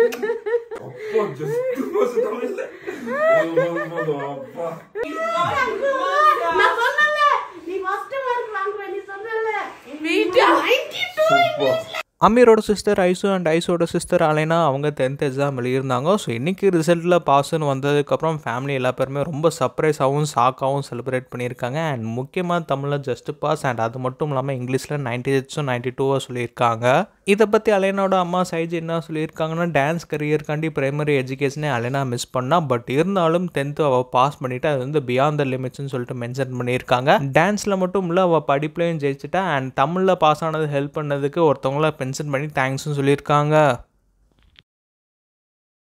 அப்பா just pass தமிழ்ல அப்பா நான் சொன்னல நீ ஃபர்ஸ்ட் மார்க் வாங்குவே நீ சொன்னல மீடியா 92 அமீரோட சிஸ்டர் ஐசு அண்ட் ஐசோட சிஸ்டர் அலைனா அவங்க 10th எக்ஸாம் எழுதியிருந்தாங்க. ஸோ இன்றைக்கி ரிசல்ட்டில் பாஸ்ன்னு வந்ததுக்கப்புறம் ஃபேமிலி எல்லா பேருமே ரொம்ப சர்ப்ரைஸாகவும் ஷாக்காகவும் செலிப்ரேட் பண்ணியிருக்காங்க. அண்ட் முக்கியமாக தமிழில் ஜஸ்ட் பாஸ் அண்ட் அது மட்டும் இல்லாமல் இங்கிலீஷில் 98 92 சொல்லியிருக்காங்க. இதை பற்றி அலைனாவோட அம்மா சைஜ் என்ன சொல்லியிருக்காங்கன்னா, டான்ஸ் கரியருக்காண்டி பிரைமரி எஜுகேஷனே அலைனா மிஸ் பண்ணா, பட் இருந்தாலும் 10th அவள் பாஸ் பண்ணிவிட்டு அது வந்து பியாண்ட் த லிமிட்ஸ்னு சொல்லிட்டு மென்ஷன் பண்ணியிருக்காங்க. டான்ஸில் மட்டும் இல்லை அவள் படிப்புலையும் ஜெயிச்சிட்டா. அண்ட் தமிழில் பாஸ் ஆனது ஹெல்ப் பண்ணதுக்கு ஒருத்தவங்கள மென்ஷன் பண்ணி தேங்க்ஸ்னு சொல்லியிருக்காங்க.